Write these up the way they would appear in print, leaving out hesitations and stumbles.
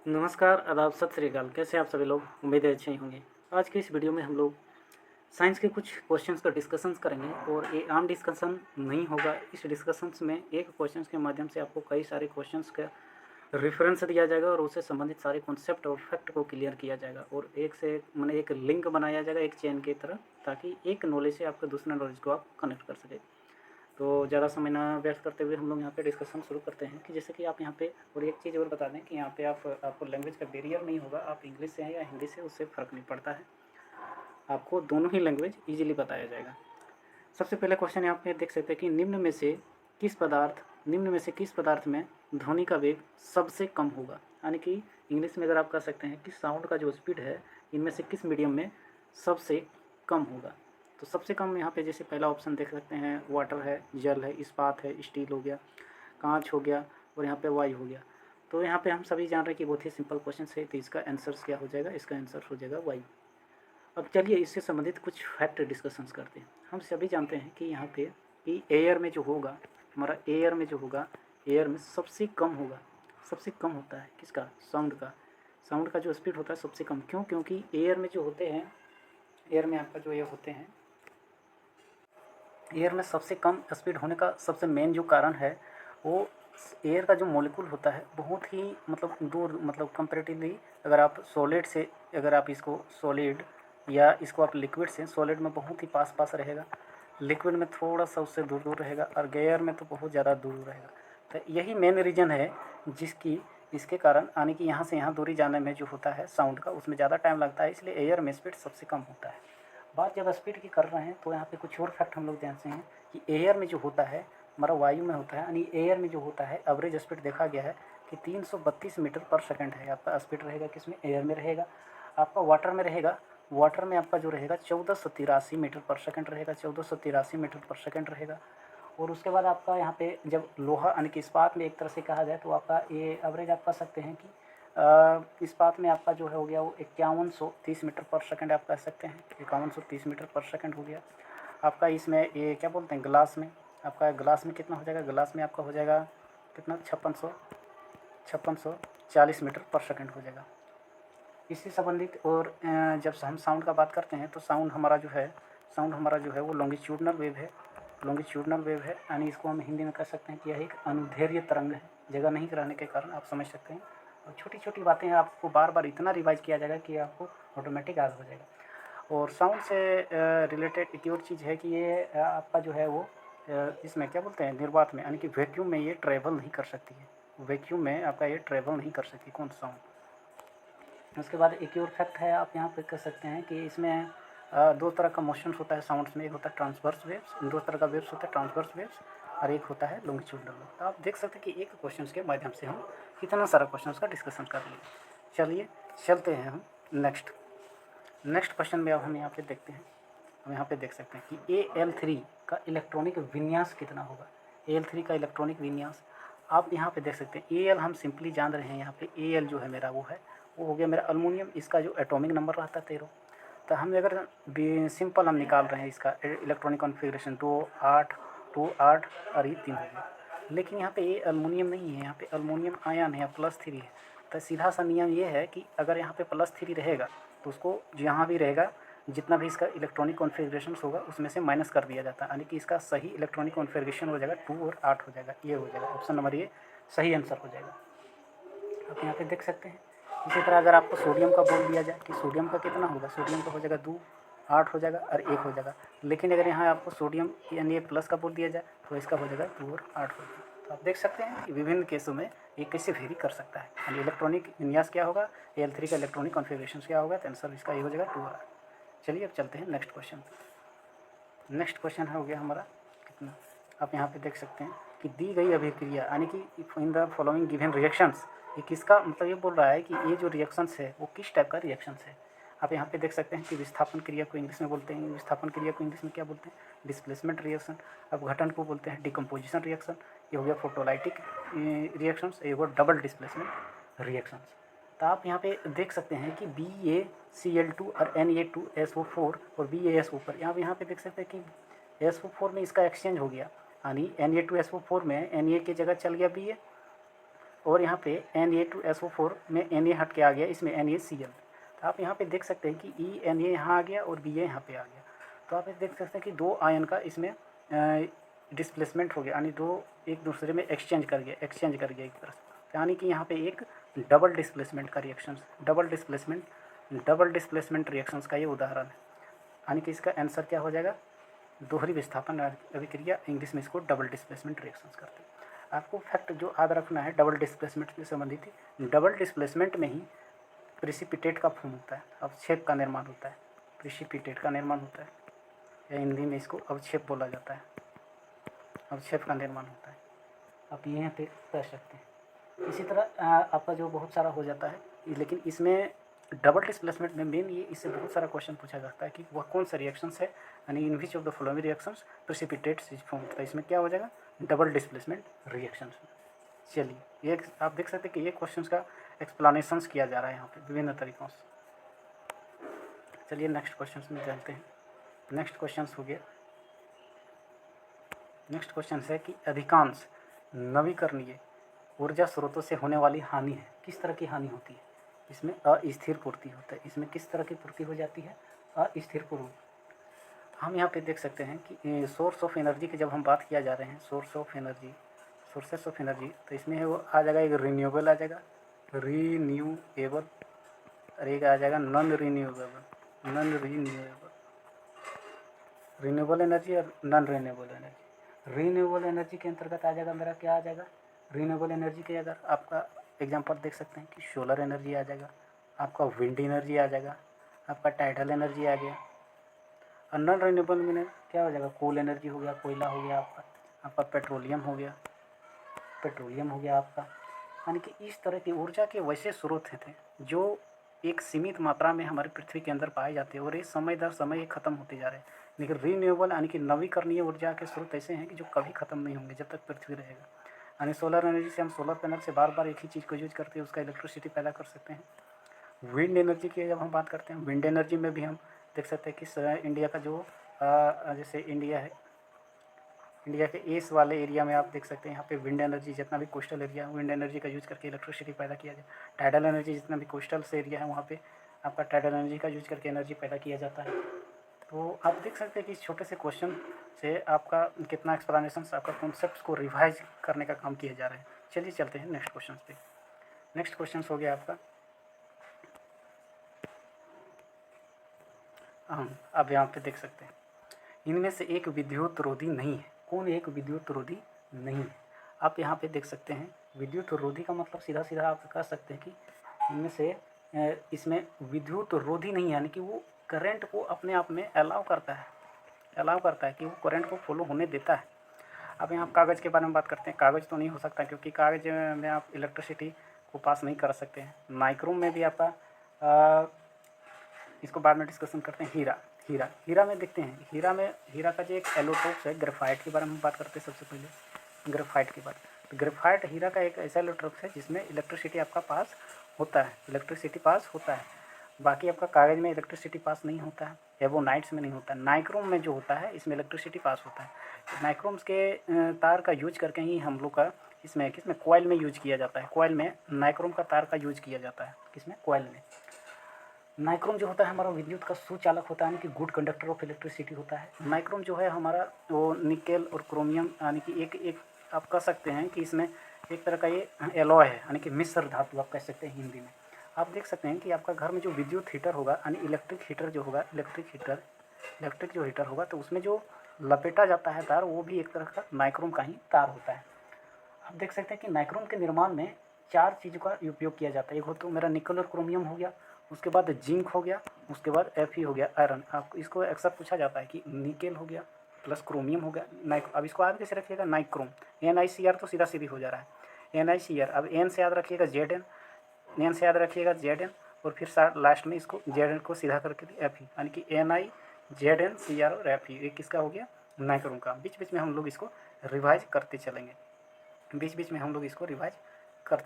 नमस्कार, आदाब, सत श्री अकाल। कैसे हैं आप सभी लोग? उम्मीद है अच्छे ही होंगे। आज की इस वीडियो में हम लोग साइंस के कुछ क्वेश्चंस का डिस्कशंस करेंगे और ये आम डिस्कशन नहीं होगा। इस डिस्कशंस में एक क्वेश्चंस के माध्यम से आपको कई सारे क्वेश्चंस का रेफरेंस दिया जाएगा और उससे संबंधित सारे कॉन्सेप्ट और फैक्ट को क्लियर किया जाएगा और एक से एक माने एक लिंक बनाया जाएगा एक चेन की तरह, ताकि एक नॉलेज से आपके दूसरे नॉलेज को आप कनेक्ट कर सकें। तो ज़्यादा समय ना व्यस्त करते हुए हम लोग यहाँ पे डिस्कशन शुरू करते हैं कि जैसे कि आप यहाँ पे, और एक चीज़ और बता दें कि यहाँ पे आपको लैंग्वेज का बैरियर नहीं होगा। आप इंग्लिश से हैं या हिंदी से, उससे फ़र्क नहीं पड़ता है। आपको दोनों ही लैंग्वेज ईजिली बताया जाएगा। सबसे पहले क्वेश्चन यहाँ पे देख सकते हैं कि निम्न में से किस पदार्थ में ध्वनि का वेग सबसे कम होगा। यानी कि इंग्लिश में अगर आप कह सकते हैं कि साउंड का जो स्पीड है इनमें से किस मीडियम में सबसे कम होगा। तो सबसे कम यहाँ पे जैसे पहला ऑप्शन देख सकते हैं, वाटर है, जल है, इस्पात है, स्टील हो गया, कांच हो गया और यहाँ पे वायु हो गया। तो यहाँ पे हम सभी जान रहे हैं कि बहुत ही सिंपल क्वेश्चन है, तो इसका आंसर क्या हो जाएगा? इसका आंसर हो जाएगा वायु। अब चलिए इससे संबंधित कुछ फैक्ट डिस्कशंस करते हैं। हम सभी जानते हैं कि यहाँ पे कि एयर में जो होगा, हमारा एयर में जो होगा, एयर में सबसे कम होगा, सबसे कम होता है किसका? साउंड का जो स्पीड होता है सबसे कम। क्यों? क्योंकि एयर में जो होते हैं, एयर में आपका जो ये होते हैं, एयर में सबसे कम स्पीड होने का सबसे मेन जो कारण है वो एयर का जो मॉलिक्यूल होता है बहुत ही दूर, कंपेरेटिवली अगर आप सॉलिड से, अगर आप इसको सॉलिड या इसको आप लिक्विड से, सॉलिड में बहुत ही पास पास रहेगा, लिक्विड में थोड़ा सा उससे दूर दूर रहेगा और गैर में तो बहुत ज़्यादा दूर रहेगा। तो यही मेन रीज़न है जिसकी इसके कारण आने की यहाँ से यहाँ दूरी जाने में जो होता है साउंड का, उसमें ज़्यादा टाइम लगता है, इसलिए एयर में स्पीड सबसे कम होता है। बात जब स्पीड की कर रहे हैं तो यहाँ पे कुछ और फैक्ट हम लोग जानते हैं कि एयर में जो होता है, हमारा वायु में होता है, यानी एयर में जो होता है एवरेज स्पीड देखा गया है कि 332 मीटर पर सेकंड है आपका स्पीड रहेगा। किसमें? एयर में रहेगा। आपका वाटर में रहेगा, वाटर में आपका जो रहेगा 1483 मीटर पर सेकंड रहेगा, 1483 मीटर पर सेकंड रहेगा। और उसके बाद आपका यहाँ पे जब लोहा यानी कि इस्पात में एक तरह से कहा जाए तो आपका ये एवरेज आप कह सकते हैं कि इस्पात में आपका जो है हो गया वो 5130 मीटर पर सेकंड आप कह सकते हैं, 5130 मीटर पर सेकंड हो गया। आपका इसमें ये क्या बोलते हैं, ग्लास में, आपका ग्लास में कितना हो जाएगा? ग्लास में आपका हो जाएगा कितना? 5640 मीटर पर सेकंड हो जाएगा। इससे संबंधित और जब हम साउंड का बात करते हैं तो साउंड हमारा जो है वो लॉन्गिट्यूडनल वेव है। लॉन्गिट्यूडनल वेव है यानी इसको हम हिंदी में कह सकते हैं कि यह एक अनुदैर्ध्य तरंग है। जगह नहीं कराने के कारण आप समझ सकते हैं, और छोटी छोटी बातें आपको बार बार इतना रिवाइज किया जाएगा कि आपको ऑटोमेटिक याद हो जाएगा। और साउंड से रिलेटेड एक और चीज़ है कि ये आपका जो है वो इसमें क्या बोलते हैं, निर्वात में, यानी कि वैक्यूम में ये ट्रैवल नहीं कर सकती है। वैक्यूम में आपका ये ट्रैवल नहीं कर सकती कौन साउंड। उसके बाद एक और फैक्ट है, आप यहाँ पे कह सकते हैं कि इसमें दो तरह का मोशन होता है साउंड्स में। एक होता है ट्रांसवर्स वेव्स, दो तरह का वेव्स होता है, ट्रांसवर्स वेव्स, और एक होता है लॉन्गिट्यूडनल वेव। तो आप देख सकते हैं कि एक क्वेश्चन के माध्यम से हम कितना सारा क्वेश्चन का डिस्कशन कर लिए। चलिए चलते हैं हम नेक्स्ट क्वेश्चन में। अब हम यहाँ पे देखते हैं, हम यहाँ पे देख सकते हैं कि AL3 का इलेक्ट्रॉनिक विन्यास कितना होगा। AL3 का इलेक्ट्रॉनिक विन्यास आप यहाँ पे देख सकते हैं। AL हम सिंपली जान रहे हैं, यहाँ पे AL जो है मेरा वो हो गया मेरा अल्मोनियम। इसका जो एटॉमिक नंबर रहता है 13। तो हम अगर सिंपल हम निकाल रहे हैं इसका इलेक्ट्रॉनिक कॉन्फ़िगरेशन 2 8 और ये 3 हो गया। लेकिन यहाँ पे ये अल्मोनियम नहीं है, यहाँ पे अल्मोनियम आयन है, +3 है। तो सीधा सा नियम ये है कि अगर यहाँ पे +3 रहेगा तो उसको यहाँ भी रहेगा, जितना भी इसका इलेक्ट्रॉनिक कॉन्फ़िगरेशन होगा उसमें से माइनस कर दिया जाता है, यानी कि इसका सही इलेक्ट्रॉनिक कॉन्फ़िगरेशन हो जाएगा 2 और 8 हो जाएगा। ये हो जाएगा ऑप्शन नंबर ए सही आंसर हो जाएगा। आप यहाँ पे देख सकते हैं। इसी तरह अगर आपको सोडियम का बोल दिया जाए कि सोडियम का कितना होगा, सोडियम का हो जाएगा 2 8 हो जाएगा और 1 हो जाएगा। लेकिन अगर यहाँ आपको सोडियम यानी एक प्लस का बोल दिया जाए तो इसका हो जाएगा 2 और 8 हो जाएगा। तो आप देख सकते हैं कि विभिन्न केसों में ये कैसे वेरी कर सकता है। यानी इलेक्ट्रॉनिक विन्यास क्या होगा, AL3 का इलेक्ट्रॉनिक कॉन्फ़िगरेशन क्या होगा, तो आंसर इसका ये हो जाएगा 2 और 8। चलिए अब चलते हैं नेक्स्ट क्वेश्चन। नेक्स्ट क्वेश्चन हो गया हमारा कितना, आप यहाँ पे देख सकते हैं कि दी गई अभिक्रिया यानी कि in the following given reactions, ये किसका मतलब ये बोल रहा है कि ये जो रिएक्शंस है वो किस टाइप का रिएक्शंस है। आप यहाँ पे देख सकते हैं कि विस्थापन क्रिया को इंग्लिश में बोलते हैं, विस्थापन क्रिया को इंग्लिश में क्या बोलते हैं, डिस्प्लेसमेंट रिएक्शन। अब घटन को बोलते हैं डिकम्पोजिशन रिएक्शन। ये हो गया फोटोलाइटिक रिएक्शंस, ये हो गया डबल डिस्प्लेसमेंट रिएक्शंस। तो आप यहाँ पे देख सकते हैं कि BaCl2 और Na2SO4 और BaSO पर यहाँ पे देख सकते हैं कि SO4 में इसका एक्सचेंज हो गया, यानी Na2SO4 में Na की जगह चल गया Ba और यहाँ पे Na2SO4 में Na हट के आ गया, इसमें NaCl। तो आप यहाँ पे देख सकते हैं कि Na यहाँ आ गया और Ba यहाँ पे आ गया। तो आप ये देख सकते हैं कि दो आयन का इसमें डिस्प्लेसमेंट हो गया, यानी दो एक दूसरे में एक्सचेंज कर गया एक तरह से, यानी कि यहाँ पे एक डबल डिस्प्लेसमेंट का रिएक्शंस, डबल डिस्प्लेसमेंट रिएक्शंस का ये उदाहरण है। यानी कि इसका आंसर क्या हो जाएगा, दोहरी विस्थापन अभिक्रिया, इंग्लिश में इसको डबल डिस्प्लेसमेंट रिएक्शंस करते हैं। आपको फैक्ट जो याद रखना है डबल डिस्प्लेसमेंट से संबंधित ही, डबल डिस्प्लेसमेंट में ही प्रिसिपिटेट का फॉर्म होता है, अवक्षेप का निर्माण होता है, प्रिसिपिटेट का निर्माण होता है, या हिंदी में इसको अवक्षेप बोला जाता है, अवक्षेप का निर्माण होता है। आप यहाँ पे कर सकते हैं। इसी तरह आपका जो बहुत सारा हो जाता है, लेकिन इसमें डबल डिस्प्लेसमेंट में मेन ये इससे बहुत सारा क्वेश्चन पूछा जाता है कि वह कौन सा रिएक्शंस है, यानी in which of the following reactions precipitates is formed. तो इसमें क्या हो जाएगा, डबल डिस्प्लेसमेंट रिएक्शंस। चलिए ये आप देख सकते हैं कि ये क्वेश्चन का एक्सप्लेनेशंस किया जा रहा है यहाँ पे विभिन्न तरीक़ों से। चलिए नेक्स्ट क्वेश्चन में जानते हैं। नेक्स्ट क्वेश्चन हो गया, नेक्स्ट क्वेश्चन है कि अधिकांश नवीकरणीय ऊर्जा स्रोतों से होने वाली हानि है, किस तरह की हानि होती है। इसमें अस्थिर पूर्ति होता है। इसमें किस तरह की पूर्ति हो जाती है, अस्थिर पूर्ति। हम यहाँ पे देख सकते हैं कि सोर्स ऑफ एनर्जी की जब हम बात किया जा रहे हैं, सोर्सेस ऑफ एनर्जी, तो इसमें वो आ जाएगा एक रिन्यूएबल आ जाएगा, रीन्यूएबल, और एक आ जाएगा नॉन रिन्यूएबल एनर्जी और non renewable energy. Renewable energy के अंतर्गत आ जाएगा मेरा क्या आ जाएगा, रिन्यूएबल एनर्जी के अगर आपका एग्जांपल देख सकते हैं कि सोलर एनर्जी आ जाएगा, आपका विंड एनर्जी आ जाएगा, आपका टाइडल एनर्जी आ गया। और नॉन रिन्यूएबल में क्या हो जाएगा, कोल एनर्जी हो गया, कोयला हो गया, आपका पेट्रोलियम हो गया आपका। यानी कि इस तरह की ऊर्जा के वैसे स्रोत थे जो एक सीमित मात्रा में हमारी पृथ्वी के अंदर पाए जाते हैं और ये समय दर समय ख़त्म होते जा रहे हैं। लेकिन रीन्यूएबल यानी कि नवीकरणीय ऊर्जा के स्रोत ऐसे हैं कि जो कभी ख़त्म नहीं होंगे जब तक पृथ्वी रहेगा। यानी सोलर एनर्जी से हम सोलर पैनल से बार बार एक ही चीज़ को यूज करते हैं, उसका इलेक्ट्रिसिटी पैदा कर सकते हैं। विंड एनर्जी की जब हम बात करते हैं, विंड एनर्जी में भी हम देख सकते हैं कि इंडिया का जो जैसे इंडिया है, इंडिया के ईस्ट वाले एरिया में आप देख सकते हैं यहाँ पे विंड एनर्जी, जितना भी कोस्टल एरिया है विंड एनर्जी का यूज करके इलेक्ट्रिसिटी पैदा किया जाए। टाइडल एनर्जी, जितना भी कोस्टल से एरिया है वहाँ पे आपका टाइडल एनर्जी का यूज करके एनर्जी पैदा किया जाता है। तो आप देख सकते हैं कि इस छोटे से क्वेश्चन से आपका कितना एक्सप्लेनेशन, आपका कॉन्सेप्ट को रिवाइज करने का काम किए जा रहे हैं। चलिए चलते हैं नेक्स्ट क्वेश्चन पे। नेक्स्ट क्वेश्चन हो गया आपका, अब यहाँ पे देख सकते हैं इनमें से एक विद्युत रोधी नहीं है। कौन एक विद्युत रोधी नहीं है, आप यहाँ पे देख सकते हैं। विद्युत रोधी का मतलब सीधा सीधा आप कह सकते हैं कि इनमें से इसमें विद्युत रोधी नहीं है, यानी कि वो करंट को अपने आप में अलाउ करता है कि वो करंट को फॉलो होने देता है। अब यहाँ कागज़ के बारे में बात करते हैं। कागज़ तो नहीं हो सकता क्योंकि कागज़ में आप इलेक्ट्रिसिटी को पास नहीं कर सकते हैं। नाइक्रोम में भी आपका इसको बाद में डिस्कशन करते हैं। हीरा में देखते हैं, हीरा का जो एक एलोट्रोप्स है, ग्रेफाइट के बारे में बात करते हैं। सबसे पहले ग्रेफाइट की बात, तो ग्रेफाइट हीरा का एक ऐसा एलोट्रोप्स है जिसमें इलेक्ट्रिसिटी आपका पास होता है, बाकी आपका कागज़ में इलेक्ट्रिसिटी पास नहीं होता है, एवोनाइट्स में नहीं होता है। नाइक्रोम में जो होता है इसमें इलेक्ट्रिसिटी पास होता है। नाइक्रोम्स के तार का यूज करके ही हम लोग का इसमें कॉइल में यूज किया जाता है। कॉइल में नाइक्रोम का तार का यूज किया जाता है, किसमें, कॉइल में। नाइक्रोम जो होता है हमारा विद्युत का सुचालक होता है, यानी कि गुड कंडक्टर ऑफ इलेक्ट्रिसिटी होता है। नाइक्रोम जो है हमारा वो निकेल और क्रोमियम, यानी कि एक आप कह सकते हैं कि इसमें एक तरह का ये एलॉय है, यानी कि मिश्र धातु आप कह सकते हैं हिंदी में। आप देख सकते हैं कि आपका घर में जो विद्युत हीटर होगा, यानी इलेक्ट्रिक हीटर जो होगा, इलेक्ट्रिक जो हीटर होगा, तो उसमें जो लपेटा जाता है तार, वो भी एक तरह का नाइक्रोम का ही तार होता है। आप देख सकते हैं कि नाइक्रोम के निर्माण में 4 चीज़ों का उपयोग किया जाता है। एक हो तो मेरा निकल और क्रोमियम हो गया, उसके बाद जिंक हो गया, उसके बाद Fe हो गया, आयरन। आपको इसको अक्सर पूछा जाता है कि निकेल हो गया प्लस क्रोमियम हो गया, अब इसको आगे कैसे रखिएगा, नाइक्रोम, NiCr तो सीधा सीधी हो जा रहा है, NiCr। अब N से याद रखिएगा Zn, N से याद रखिएगा Zn, और फिर लास्ट में इसको Zn को सीधा करके Fe, यानी कि NiZnCr और Fe। ये किसका हो गया, नाइक्रोम का। बीच बीच में हम लोग इसको रिवाइज करते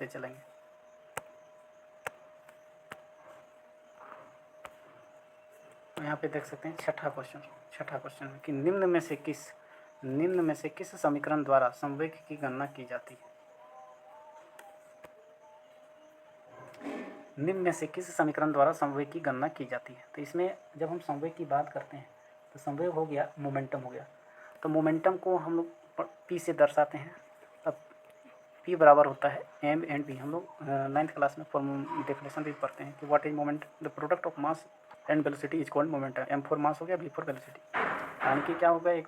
चलेंगे, यहाँ पे देख सकते हैं छठा क्वेश्चन में कि निम्न में से किस समीकरण द्वारा संवेग की गणना की जाती है। निम्न में से किस समीकरण द्वारा संवेग की गणना की जाती है। तो इसमें जब हम संवेग की बात करते हैं तो संवेग हो गया, मोमेंटम हो गया। तो मोमेंटम को हम लोग पी से दर्शाते हैं। अब पी बराबर होता है एम एंड बी। हम लोग 9th क्लास में फॉर्म डेफिनेशन भी पढ़ते हैं कि what is moment, the product of mass and velocity is called momentum. M for mass हो गया, बी फॉर वेलोसिटी, यानी कि क्या हो गया, एक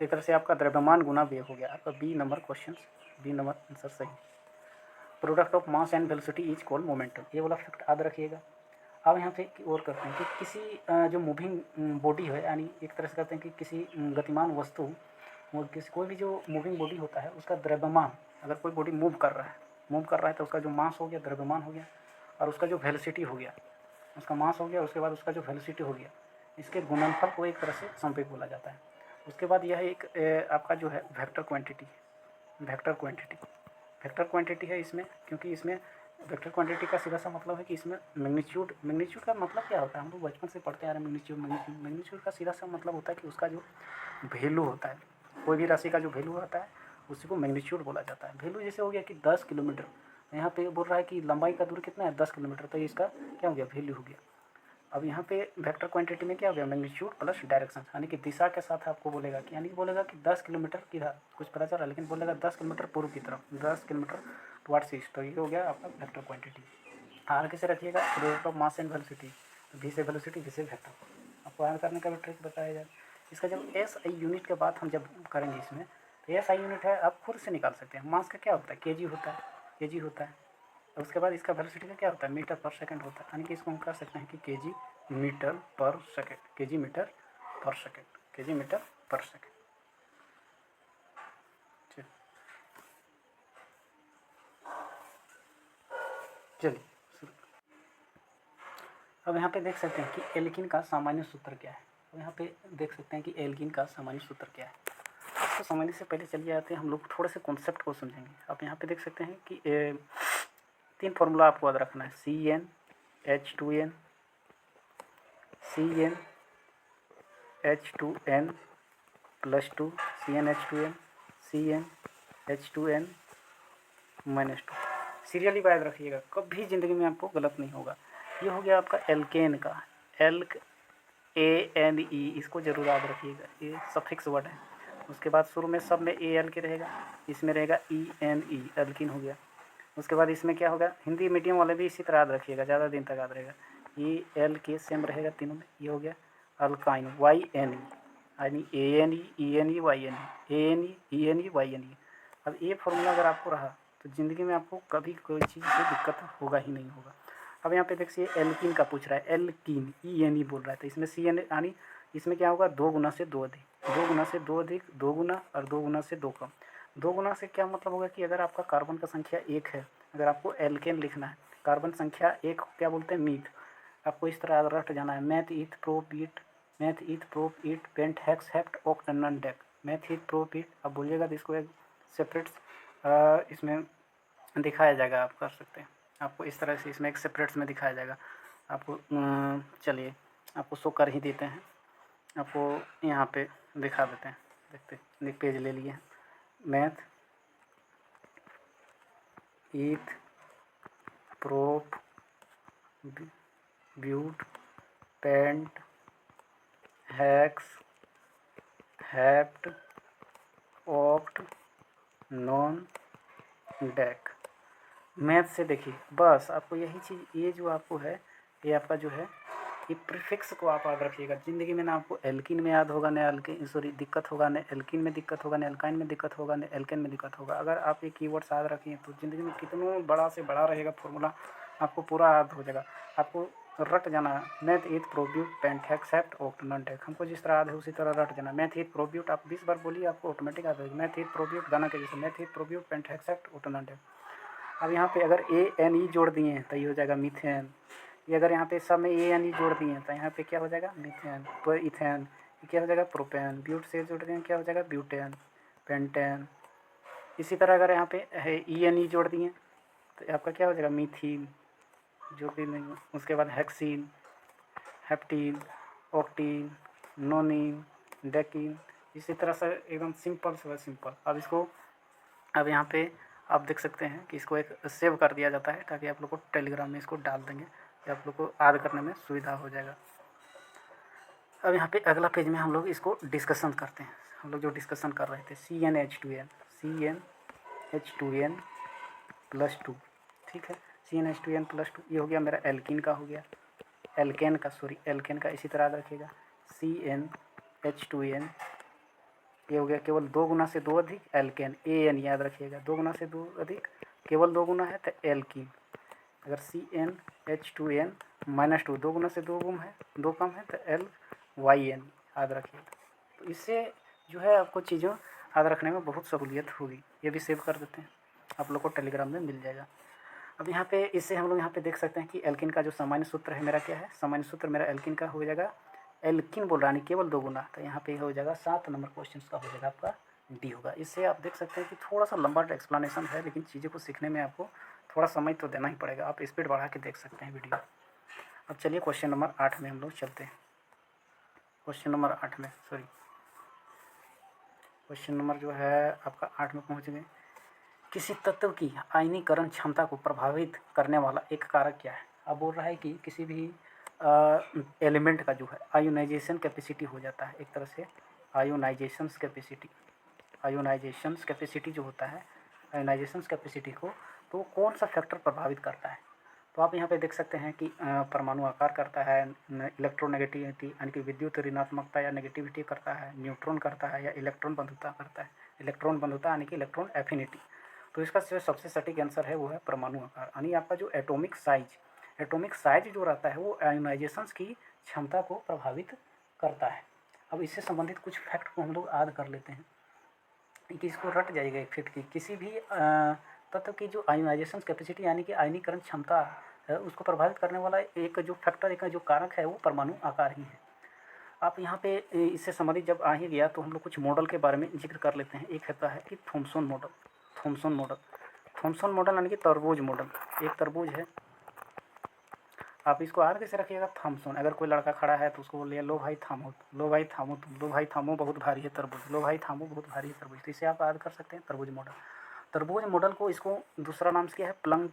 तरह से आपका द्रव्यमान गुना वेग हो गया। आपका B number question, B number answer सही। Product of mass and velocity is called momentum, ये वाला फैक्ट याद रखिएगा। अब यहाँ पे और करते हैं कि किसी जो मूविंग बॉडी है, यानी एक तरह से कहते हैं कि किसी गतिमान वस्तु और किसी कोई भी जो मूविंग बॉडी होता है उसका द्रव्यमान, अगर कोई बॉडी मूव कर रहा है तो उसका जो मास हो गया द्रव्यमान हो गया, और उसका जो वेलोसिटी हो गया, उसका मास हो गया, उसके बाद उसका जो वेलोसिटी हो गया, इसके गुणनफल को एक तरह से संवेग बोला जाता है। उसके बाद यह एक आपका जो है वेक्टर क्वांटिटी है इसमें, क्योंकि इसमें वेक्टर क्वांटिटी का सीधा सा मतलब है कि इसमें मैग्नीट्यूड का मतलब क्या होता है, हम लोग बचपन से पढ़ते आ रहे हैं। मैग्नीट्यूड का सीधा सा मतलब होता है कि उसका जो वैल्यू होता है, कोई भी राशि का जो वैल्यू होता है उसी को मैग्नीट्यूड बोला जाता है। वैल्यू जैसे हो गया कि 10 किलोमीटर, यहाँ पे बोल रहा है कि लंबाई का दूर कितना है 10 किलोमीटर, तो इसका क्या हो गया, वैल्यू हो गया। अब यहाँ पे वेक्टर क्वांटिटी में क्या हो गया, मैग्नीट्यूड प्लस डायरेक्शन, यानी कि दिशा के साथ आपको बोलेगा कि, यानी कि बोलेगा कि 10 किलोमीटर किधर कुछ पता चल रहा है, लेकिन बोलेगा 10 किलोमीटर पूर्व की तरफ, 10 किलोमीटर टुवर्ड्स ईस्ट, तो ये हो गया आपका वेक्टर क्वांटिटी। आगे से रखिएगा product of mass and velocity, v से वेलोसिटी, वी से वेक्टर, आपको आगे करने का भी ट्रिक बताया जाए। इसका जब एस आई यूनिट के बात हम जब करेंगे इसमें, तो एस आई यूनिट है आप खुद से निकाल सकते हैं। मास का क्या होता है, केजी होता है। उसके बाद इसका वेलोसिटी का क्या होता है, मीटर पर सेकंड होता है, यानी कि इसको हम कर सकते हैं कि केजी मीटर पर सेकंड, केजी मीटर पर सेकंड। चलिए शुरू। अब यहाँ पे देख सकते हैं कि एल्कीन का सामान्य सूत्र क्या है। अब यहाँ पे देख सकते हैं कि एल्कीन का सामान्य सूत्र क्या है। इसको समझने से पहले चलिए आते हैं हम लोग थोड़े से कॉन्सेप्ट को समझेंगे। आप यहाँ पे देख सकते हैं कि 3 फार्मूला आपको याद रखना है, CnH2n, CnH2n +2, CnH2n, CnH2n -2। Serially याद रखिएगा, कभी ज़िंदगी में आपको गलत नहीं होगा। ये हो गया आपका एल्केन का, ANE, इसको जरूर याद रखिएगा, ये सफिक्स वर्ड है। उसके बाद शुरू में सब में AL के रहेगा, इसमें रहेगा ENE, एल्किन हो गया। उसके बाद इसमें क्या होगा, हिंदी मीडियम वाले भी इसी तरह याद रखिएगा, ज़्यादा दिन तक याद रहेगा। EL के सेम रहेगा तीनों में। ये हो गया अल्काइन, YNE, यानी ANE ENE YNE। अब ये फॉर्मूला अगर आपको रहा तो ज़िंदगी में आपको कभी कोई चीज़ से दिक्कत होगा ही नहीं होगा। अब यहाँ पे देखिए एल्कीन का पूछ रहा है, एल्कीन ENE बोल रहा है, तो इसमें CN, यानी इसमें क्या होगा, 2 गुना से 2 अधिक, 2 गुना से 2 अधिक, 2 गुना और 2 गुना से 2 कम। 2 गुना से क्या मतलब होगा कि अगर आपका कार्बन का संख्या 1 है, अगर आपको एल्केन लिखना है, कार्बन संख्या 1 क्या बोलते हैं, मीथ, आपको इस तरह रट जाना है, meth eth prop but pent hex hept oct non dec, meth eth prop but. अब बोलिएगा तो इसको एक सेपरेट इसमें दिखाया जाएगा, आप कर सकते हैं, आपको इस तरह से इसमें एक सेपरेट्स में दिखाया जाएगा आपको। चलिए आपको शो कर ही देते हैं, आपको यहाँ पे दिखा देते हैं, देखते पेज ले लिए हैं। Meth eth prop but pent hex hept oct non dec. Meth से देखिए बस आपको यही चीज़, ये जो आपको है, ये आपका जो है, ये प्रीफिक्स को आप याद रखिएगा। ज़िंदगी में ना आपको एल्किन में याद होगा, न दिक्कत होगा, न एल्किन में दिक्कत होगा, न एल्काइन में दिक्कत होगा, न एल्केन में दिक्कत होगा। अगर आप ये कीवर्ड्स याद रखें तो ज़िंदगी में कितना बड़ा से बड़ा रहेगा फॉर्मूला, आपको पूरा याद हो जाएगा। आपको रट जाना है, meth eth prop but pent hex hept oct non dec, हमको जिस तरह याद है उसी तरह रट जाना। मैथ ईथ प्रोब्यूट आप 20 बार बोलिए, आपको ऑटोमेटिक याद होगा। मैथ ईथ प्रोब्यूट गाना के जैसे, meth eth prop but pent hex hept oct non dec. अब यहाँ पे अगर ANE जोड़ दिए हैं तो ये हो जाएगा मीथेन। ये अगर यहाँ पे सब में ANE जोड़ दिए हैं तो यहाँ पे क्या हो जाएगा, मीथेन। तो इथेन, ये क्या हो जाएगा, प्रोपेन। ब्यूट से जोड़ दिए क्या हो जाएगा, ब्यूटेन, पेंटेन। इसी तरह अगर यहाँ पे ENE जोड़ दिए तो आपका क्या हो जाएगा, मीथीन, जो कि नहीं। उसके बाद हेक्सीन, हेप्टीन, ऑक्टीन, नोनीन, डेकीन। इसी तरह से एकदम सिंपल से सिंपल। अब इसको, अब यहाँ पे आप देख सकते हैं कि इसको एक सेव कर दिया जाता है ताकि आप लोग को टेलीग्राम में इसको डाल देंगे, या आप लोग को ऐड करने में सुविधा हो जाएगा। अब यहाँ पे अगला पेज में हम लोग इसको डिस्कशन करते हैं। हम लोग जो डिस्कशन कर रहे थे CnH2n ठीक है, CnH2n+2 ये हो गया मेरा एल्कीन का, हो गया एल्केन का इसी तरह याद रखिएगा CnH2n, ये हो गया केवल 2 गुना से 2 अधिक एल्केन, AN याद रखिएगा, 2 गुना से 2 अधिक केवल 2 गुना है तो एल्कीन। अगर CnH2n-2 2 गुना से 2 गुम है 2 कम है तो LYN याद रखिएगा। तो इससे जो है आपको चीज़ों याद रखने में बहुत सहूलियत होगी। ये भी सेव कर देते हैं, आप लोग को टेलीग्राम में मिल जाएगा। अब यहाँ पे इससे हम लोग यहाँ पे देख सकते हैं कि एल्किन का जो सामान्य सूत्र है मेरा क्या है, सामान्य सूत्र मेरा एल्किन का हो जाएगा, एल्किन बोल रहा है केवल 2 गुना, तो यहाँ पे हो जाएगा 7 नंबर क्वेश्चन का हो जाएगा आपका डी होगा। इससे आप देख सकते हैं कि थोड़ा सा लंबा एक्सप्लेनेशन है, लेकिन चीज़ों को सीखने में आपको थोड़ा समय तो देना ही पड़ेगा। आप स्पीड बढ़ा के देख सकते हैं वीडियो। अब चलिए क्वेश्चन नंबर 8 में हम लोग चलते हैं। क्वेश्चन नंबर 8 में क्वेश्चन नंबर जो है आपका 8 में पहुँच गए। किसी तत्व की आयनीकरण क्षमता को प्रभावित करने वाला एक कारक क्या है। अब बोल रहा है कि किसी भी एलिमेंट का जो है आयोनाइजेशन कैपेसिटी हो जाता है, एक तरह से आयोनाइजेशंस कैपेसिटी जो होता है आयोनाइजेशंस कैपेसिटी को, तो कौन सा फैक्टर प्रभावित करता है। तो आप यहाँ पे देख सकते हैं कि परमाणु आकार करता है, इलेक्ट्रोनेगेटिविटी यानी कि विद्युत ऋणात्मकता या नेगेटिविटी करता है, न्यूट्रॉन करता है, या इलेक्ट्रॉन बंधुता करता है। इलेक्ट्रॉन बंधुता यानी कि इलेक्ट्रॉन एफिनिटी। तो इसका जो सबसे सटीक आंसर है वो है परमाणु आकार, यानी आपका जो एटॉमिक साइज जो रहता है वो आयोनाइजेशंस की क्षमता को प्रभावित करता है। अब इससे संबंधित कुछ फैक्ट को हम लोग याद कर लेते हैं कि इसको रट जाएगा एक फैक्ट की, किसी भी तत्व की जो आयोनाइजेशन कैपेसिटी यानी कि आयनीकरण क्षमता है उसको प्रभावित करने वाला एक जो फैक्टर, एक जो कारक है वो परमाणु आकार ही है। आप यहाँ पे इससे संबंधित जब आ ही गया तो हम लोग कुछ मॉडल के बारे में जिक्र कर लेते हैं। एक होता है कि थॉमसन मॉडल यानी कि तरबूज मॉडल। एक तरबूज है, आप इसको याद कैसे रखिएगा, थॉमसन। अगर कोई लड़का खड़ा है तो उसको बोलिए लो भाई थामो, बहुत भारी है तरबूज, लो भाई थामो बहुत भारी है तरबूज। तो इसे आप याद कर सकते हैं तरबूज मॉडल को इसको दूसरा नाम से क्या है, प्लम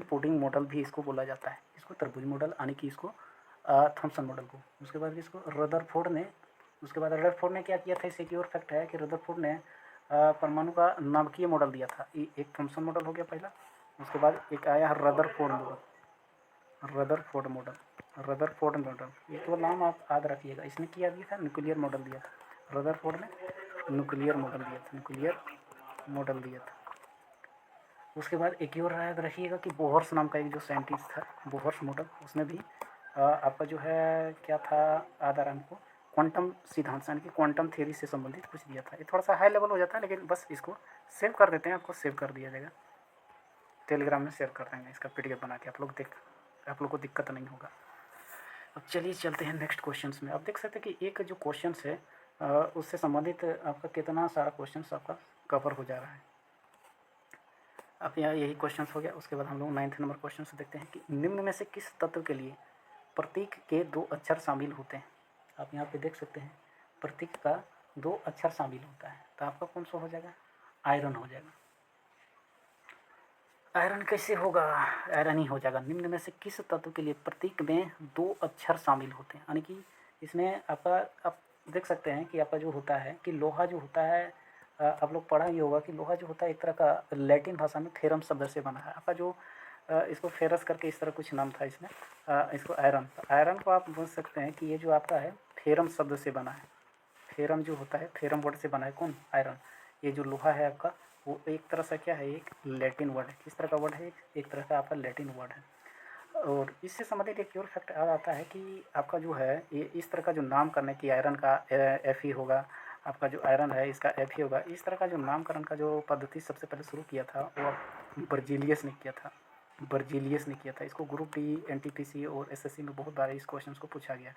पुडिंग मॉडल भी इसको बोला जाता है। इसको तरबूज मॉडल यानी कि इसको थॉमसन मॉडल को। उसके बाद इसको रदरफोर्ड ने क्या किया था, इसे एक और फैक्ट है कि रदरफोर्ड ने परमाणु का नाभिकीय मॉडल दिया था। एक थॉमसन मॉडल हो गया पहला, उसके बाद एक आया रदरफोर्ड मॉडल। ये तो नाम आप याद रखिएगा। इसने क्या दिया था, न्यूक्लियर मॉडल दिया था। रदरफोर्ड ने न्यूक्लियर मॉडल दिया था। उसके बाद एक और याद रखिएगा कि बोहर्स नाम का एक जो साइंटिस्ट था, बोहर्स मॉडल, उसने भी आपका जो है क्या था आधार हमको क्वांटम सिद्धांत यानी कि क्वांटम थ्योरी से संबंधित कुछ दिया था। ये थोड़ा सा हाई लेवल हो जाता है, लेकिन बस इसको सेव कर देते हैं, आपको सेव कर दिया जाएगा, टेलीग्राम में शेयर कर देंगे इसका PDF बना के, आप लोग को दिक्कत नहीं होगा। अब चलिए चलते हैं नेक्स्ट क्वेश्चन में। आप देख सकते हैं कि एक जो क्वेश्चन है उससे संबंधित आपका कितना सारा क्वेश्चन आपका कवर हो जा रहा है। अब यहाँ यही क्वेश्चन हो गया। उसके बाद हम लोग 9th नंबर क्वेश्चन से देखते हैं कि निम्न में से किस तत्व के लिए प्रतीक के 2 अक्षर शामिल होते हैं। आप यहाँ पे देख सकते हैं प्रतीक का 2 अक्षर शामिल होता है, तो आपका कौन सा हो जाएगा, आयरन हो जाएगा। आयरन कैसे होगा, आयरन ही हो जाएगा। निम्न में से किस तत्व के लिए प्रतीक में 2 अक्षर शामिल होते हैं, यानी कि इसमें आपका आप देख सकते हैं कि आपका जो होता है कि लोहा जो होता है, आप लोग पढ़ा ही होगा कि लोहा जो होता है एक तरह का लैटिन भाषा में फेरम शब्द से बना है। आपका जो इसको फेरस करके इस तरह कुछ नाम था इसमें, इसको आयरन को आप बोल सकते हैं कि ये जो आपका है फेरम शब्द से बना है। फेरम जो होता है, फेरम वर्ड से बना है कौन, आयरन। ये जो लोहा है आपका वो एक तरह से क्या है, एक लैटिन वर्ड है। किस तरह का वर्ड है, एक तरह का आपका लैटिन वर्ड है। और इससे संबंधित एक और फैक्ट आ जाता है कि आपका जो है ये इस तरह का जो नाम करने की आयरन का एफ ही होगा, आपका जो आयरन है इसका एफ ही होगा। इस तरह का जो नामकरण का जो पद्धति सबसे पहले शुरू किया था वो बर्जीलियस ने किया था। इसको ग्रुप डी, NTPC और SSC में बहुत बार इस क्वेश्चन को पूछा गया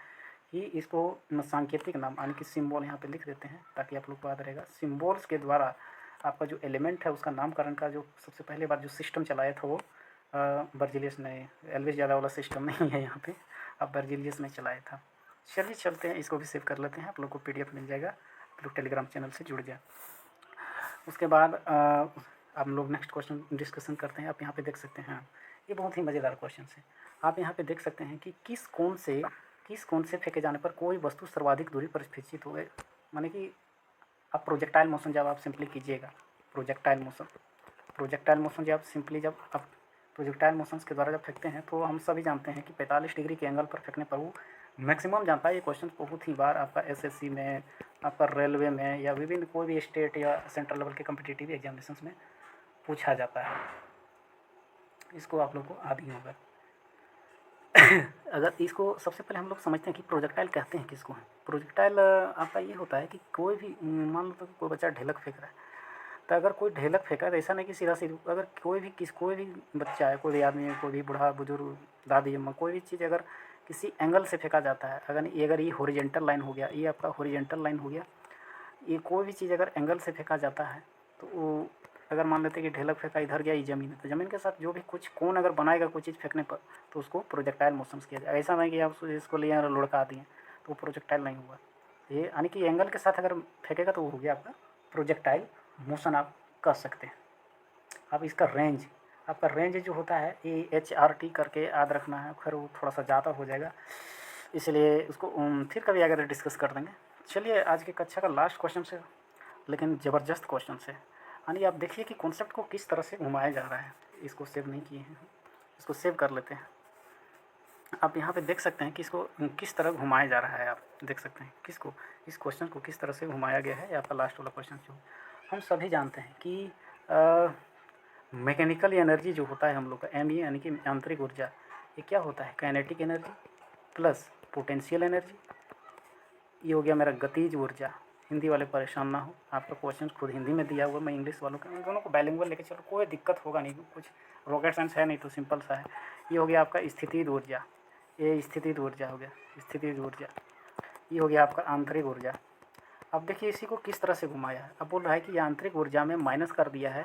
कि इसको सांकेतिक नाम यानी कि सिम्बॉल यहाँ पे लिख देते हैं ताकि आप लोग को याद रहेगा। सिम्बॉल्स के द्वारा आपका जो एलिमेंट है उसका नामकरण का जो सबसे पहले बार जो सिस्टम चलाया था वो बर्जीलियस ने, एल्विस ज़्यादा वाला सिस्टम नहीं है यहाँ पे, अब बर्जीलियस ने चलाया था। चलिए चलते हैं, इसको भी सेव कर लेते हैं, आप लोग को PDF मिल जाएगा, आप लोग टेलीग्राम चैनल से जुड़ जाए। उसके बाद हम लोग नेक्स्ट क्वेश्चन डिस्कशन करते हैं। आप यहाँ पे देख सकते हैं, ये बहुत ही मज़ेदार क्वेश्चन है। आप यहाँ पे देख सकते हैं कि किस कोण से फेंके जाने पर कोई वस्तु सर्वाधिक दूरी पर स्थित हो गए। माने कि अब प्रोजेक्टाइल मोशन जब आप सिंपली कीजिएगा, प्रोजेक्टाइल मोशन जब सिंपली जब आप प्रोजेक्टाइल मोशंस के द्वारा जब फेंकते हैं तो हम सभी जानते हैं कि 45 डिग्री के एंगल पर फेंकने पर वो मैक्सिमम जानता है। ये क्वेश्चन बहुत ही बार आपका एसएससी में, आपका रेलवे में, या विभिन्न कोई भी स्टेट या सेंट्रल लेवल के कम्पिटिटिव एग्जामिनेशंस में पूछा जाता है। इसको आप लोग को आदि होगा। अगर इसको सबसे पहले हम लोग समझते हैं कि प्रोजेक्टाइल कहते हैं किसको हैं। प्रोजेक्टाइल आपका ये होता है कि कोई भी मान लो तो कोई बच्चा ढेलक फेंक रहा है, तो अगर कोई ढेलक फेंका तो ऐसा नहीं कि सीधा अगर कोई भी बच्चा है, कोई भी आदमी है, कोई भी बूढ़ा बुजुर्ग, दादी अम्मा, कोई भी चीज़ अगर किसी एंगल से फेंका जाता है, अगर ये हॉरिजेंटल लाइन हो गया, ये आपका हॉरिजेंटल लाइन हो गया, ये कोई भी चीज़ अगर एंगल से फेंका जाता है तो वो अगर मान लेते हैं कि ढेलक फेंका इधर गया, ये ज़मीन है, तो ज़मीन के साथ जो भी कुछ कोण अगर बनाएगा कोई चीज़ फेंकने पर तो उसको प्रोजेक्टाइल मोशंस किया जाए। ऐसा नहीं कि आप इसको ले और लुढ़का दिए तो वो प्रोजेक्टाइल नहीं हुआ। ये यानी कि एंगल के साथ अगर फेंकेगा तो वो हो गया आपका प्रोजेक्टाइल मोशन आप कर सकते हैं। अब इसका रेंज, आपका रेंज जो होता है ये HRT करके याद रखना है, फिर वो थोड़ा सा ज़्यादा हो जाएगा, इसलिए उसको फिर कभी अगर डिस्कस कर देंगे। चलिए आज की कक्षा का लास्ट क्वेश्चन से, लेकिन ज़बरदस्त क्वेश्चन से, यानी आप देखिए कि कॉन्सेप्ट को किस तरह से घुमाया जा रहा है। इसको सेव नहीं किए हैं, इसको सेव कर लेते हैं। आप यहाँ पे देख सकते हैं कि इसको किस तरह घुमाया जा रहा है। आप देख सकते हैं किसको, इस क्वेश्चन को किस तरह से घुमाया गया है। आपका लास्ट वाला क्वेश्चन जो हम सभी जानते हैं कि मैकेनिकल एनर्जी जो होता है हम लोग का एम यानी कि आंतरिक ऊर्जा, ये क्या होता है, kinetic energy plus potential energy. ये हो गया मेरा गतिज ऊर्जा। हिंदी वाले परेशान ना हो, आपका क्वेश्चन खुद हिंदी में दिया हुआ, मैं इंग्लिश वालों का, इन दोनों को बाइलिंगुअल लेके चलो, कोई दिक्कत होगा नहीं, कुछ रॉकेट साइंस है नहीं, तो सिंपल सा है। ये हो गया आपका स्थितिज ऊर्जा, ये स्थितिज ऊर्जा हो गया, स्थितिज ऊर्जा। ये हो गया आपका आंतरिक ऊर्जा। अब देखिए इसी को किस तरह से घुमाया है। अब बोल रहा है कि आंतरिक ऊर्जा में माइनस कर दिया है,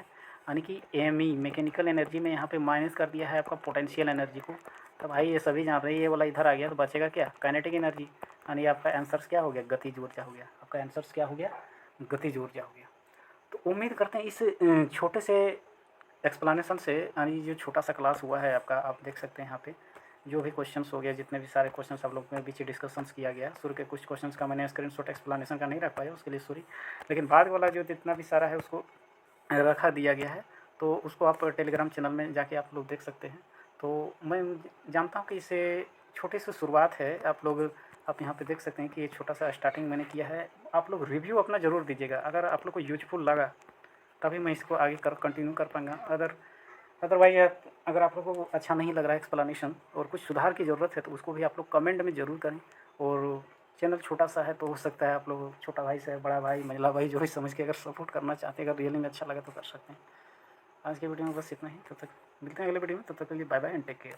यानी कि एमई मैकेनिकल एनर्जी में यहाँ पे माइनस कर दिया है आपका पोटेंशियल एनर्जी को। तो भाई ये सभी जान रहे हैं, ये वाला इधर आ गया तो बचेगा क्या, काइनेटिक एनर्जी, यानी आपका आंसर्स क्या हो गया, गतिज ऊर्जा हो गया। आपका आंसर्स क्या हो गया, गतिज ऊर्जा हो गया। तो उम्मीद करते हैं इस छोटे से एक्सप्लेनेशन से, यानी जो छोटा सा क्लास हुआ है आपका, आप देख सकते हैं यहाँ पे जो भी क्वेश्चंस हो गया, जितने भी सारे क्वेश्चंस आप लोग में बीच डिस्कशंस किया गया। शुरू के कुछ क्वेश्चंस का मैंने स्क्रीनशॉट एक्सप्लेनेशन का नहीं रख पाया, उसके लिए सॉरी, लेकिन बाद वाला जो जितना भी सारा है उसको रखा दिया गया है, तो उसको आप टेलीग्राम चैनल में जाके आप लोग देख सकते हैं। तो मैं जानता हूँ कि इसे छोटी सी शुरुआत है। आप यहाँ पे देख सकते हैं कि ये छोटा सा स्टार्टिंग मैंने किया है। आप लोग रिव्यू अपना ज़रूर दीजिएगा, अगर आप लोग को यूजफुल लगा तभी मैं इसको आगे कंटिन्यू कर पाऊँगा। अदरवाइज अगर आप लोगों को अच्छा नहीं लग रहा है एक्सप्लेनेशन और कुछ सुधार की ज़रूरत है तो उसको भी आप लोग कमेंट में ज़रूर करें। और चैनल छोटा सा है तो हो सकता है आप लोग छोटा भाई से बड़ा भाई महिला भाई जो भी समझ के अगर सपोर्ट करना चाहते हैं, अगर रियली में अच्छा लगा तो कर सकते हैं। आज के वीडियो में बस इतना ही, तब तक मिलते हैं अगले वीडियो में, तब तक के लिए bye bye and take care.